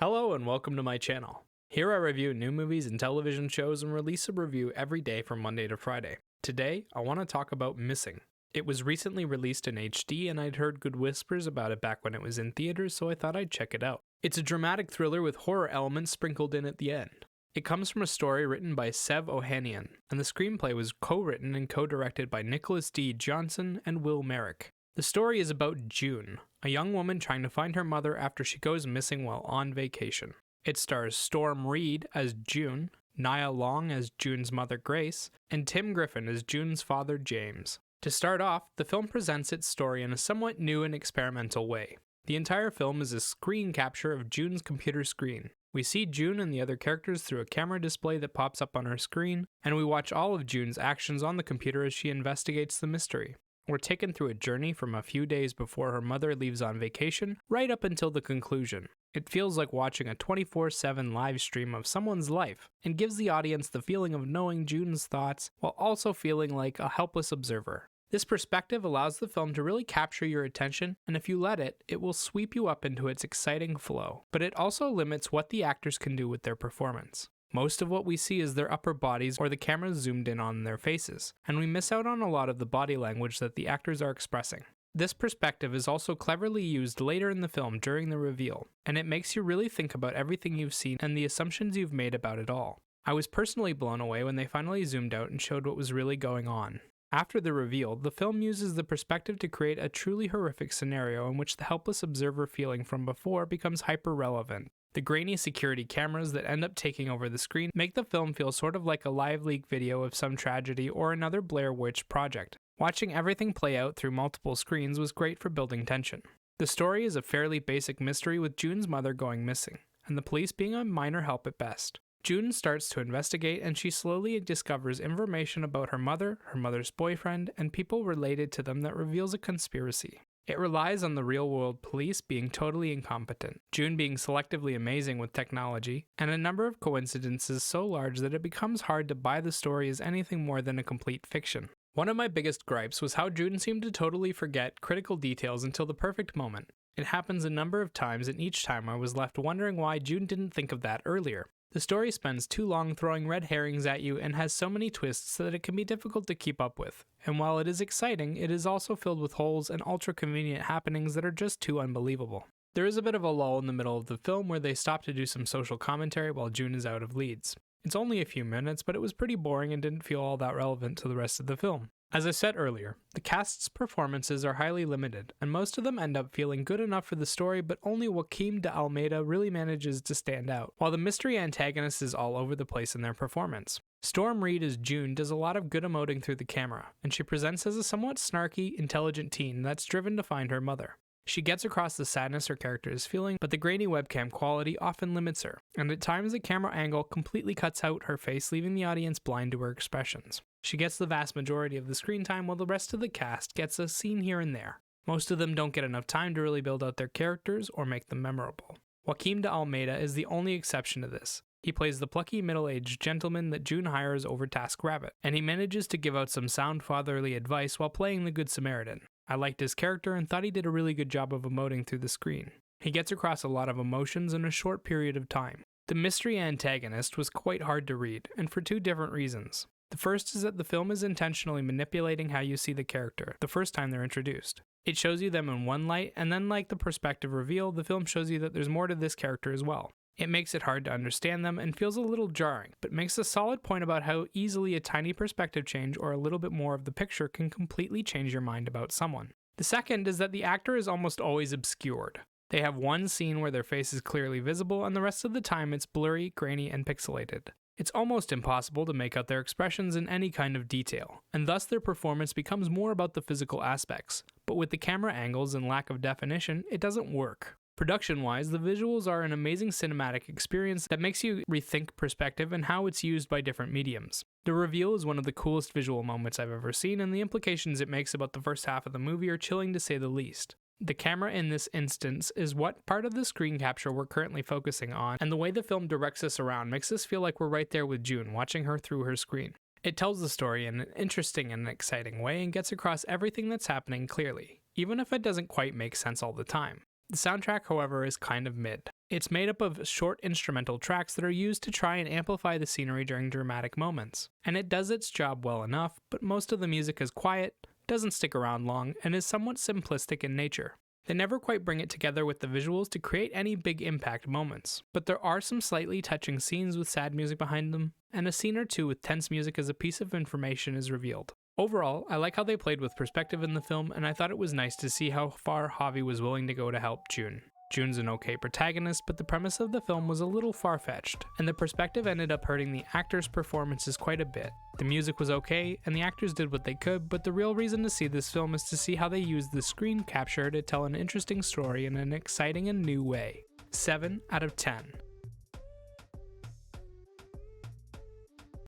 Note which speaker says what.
Speaker 1: Hello and welcome to my channel. Here I review new movies and television shows and release a review every day from Monday to Friday. Today, I want to talk about Missing. It was recently released in HD and I'd heard good whispers about it back when it was in theaters, so I thought I'd check it out. It's a dramatic thriller with horror elements sprinkled in at the end. It comes from a story written by Sev Ohanian, and the screenplay was co-written and co-directed by Nicholas D. Johnson and Will Merrick. The story is about June, a young woman trying to find her mother after she goes missing while on vacation. It stars Storm Reed as June, Nia Long as June's mother Grace, and Tim Griffin as June's father James. To start off, the film presents its story in a somewhat new and experimental way. The entire film is a screen capture of June's computer screen. We see June and the other characters through a camera display that pops up on her screen, and we watch all of June's actions on the computer as she investigates the mystery. We're taken through a journey from a few days before her mother leaves on vacation, right up until the conclusion. It feels like watching a 24/7 live stream of someone's life, and gives the audience the feeling of knowing June's thoughts, while also feeling like a helpless observer. This perspective allows the film to really capture your attention, and if you let it, it will sweep you up into its exciting flow. But it also limits what the actors can do with their performance. Most of what we see is their upper bodies or the camera zoomed in on their faces, and we miss out on a lot of the body language that the actors are expressing. This perspective is also cleverly used later in the film during the reveal, and it makes you really think about everything you've seen and the assumptions you've made about it all. I was personally blown away when they finally zoomed out and showed what was really going on. After the reveal, the film uses the perspective to create a truly horrific scenario in which the helpless observer feeling from before becomes hyper-relevant. The grainy security cameras that end up taking over the screen make the film feel sort of like a live leak video of some tragedy or another Blair Witch project. Watching everything play out through multiple screens was great for building tension. The story is a fairly basic mystery with June's mother going missing, and the police being a minor help at best. June starts to investigate and she slowly discovers information about her mother's boyfriend, and people related to them that reveals a conspiracy. It relies on the real-world police being totally incompetent, June being selectively amazing with technology, and a number of coincidences so large that it becomes hard to buy the story as anything more than a complete fiction. One of my biggest gripes was how June seemed to totally forget critical details until the perfect moment. It happens a number of times, and each time I was left wondering why June didn't think of that earlier. The story spends too long throwing red herrings at you and has so many twists that it can be difficult to keep up with. And while it is exciting, it is also filled with holes and ultra-convenient happenings that are just too unbelievable. There is a bit of a lull in the middle of the film where they stop to do some social commentary while June is out of leads. It's only a few minutes, but it was pretty boring and didn't feel all that relevant to the rest of the film. As I said earlier, the cast's performances are highly limited, and most of them end up feeling good enough for the story, but only Joaquim de Almeida really manages to stand out, while the mystery antagonist is all over the place in their performance. Storm Reed as June does a lot of good emoting through the camera, and she presents as a somewhat snarky, intelligent teen that's driven to find her mother. She gets across the sadness her character is feeling, but the grainy webcam quality often limits her, and at times the camera angle completely cuts out her face, leaving the audience blind to her expressions. She gets the vast majority of the screen time while the rest of the cast gets a scene here and there. Most of them don't get enough time to really build out their characters or make them memorable. Joaquim de Almeida is the only exception to this. He plays the plucky middle-aged gentleman that June hires over TaskRabbit, and he manages to give out some sound fatherly advice while playing the Good Samaritan. I liked his character and thought he did a really good job of emoting through the screen. He gets across a lot of emotions in a short period of time. The mystery antagonist was quite hard to read, and for two different reasons. The first is that the film is intentionally manipulating how you see the character the first time they're introduced. It shows you them in one light, and then like the perspective reveal, the film shows you that there's more to this character as well. It makes it hard to understand them and feels a little jarring, but makes a solid point about how easily a tiny perspective change or a little bit more of the picture can completely change your mind about someone. The second is that the actor is almost always obscured. They have one scene where their face is clearly visible, and the rest of the time it's blurry, grainy, and pixelated. It's almost impossible to make out their expressions in any kind of detail, and thus their performance becomes more about the physical aspects. But with the camera angles and lack of definition, it doesn't work. Production-wise, the visuals are an amazing cinematic experience that makes you rethink perspective and how it's used by different mediums. The reveal is one of the coolest visual moments I've ever seen, and the implications it makes about the first half of the movie are chilling to say the least. The camera in this instance is what part of the screen capture we're currently focusing on, and the way the film directs us around makes us feel like we're right there with June, watching her through her screen. It tells the story in an interesting and exciting way and gets across everything that's happening clearly, even if it doesn't quite make sense all the time. The soundtrack, however, is kind of mid. It's made up of short instrumental tracks that are used to try and amplify the scenery during dramatic moments, and it does its job well enough, but most of the music is quiet, doesn't stick around long, and is somewhat simplistic in nature. They never quite bring it together with the visuals to create any big impact moments, but there are some slightly touching scenes with sad music behind them, and a scene or two with tense music as a piece of information is revealed. Overall, I like how they played with perspective in the film, and I thought it was nice to see how far Javi was willing to go to help June. June's an okay protagonist, but the premise of the film was a little far-fetched, and the perspective ended up hurting the actors' performances quite a bit. The music was okay, and the actors did what they could, but the real reason to see this film is to see how they used the screen capture to tell an interesting story in an exciting and new way. 7 out of 10.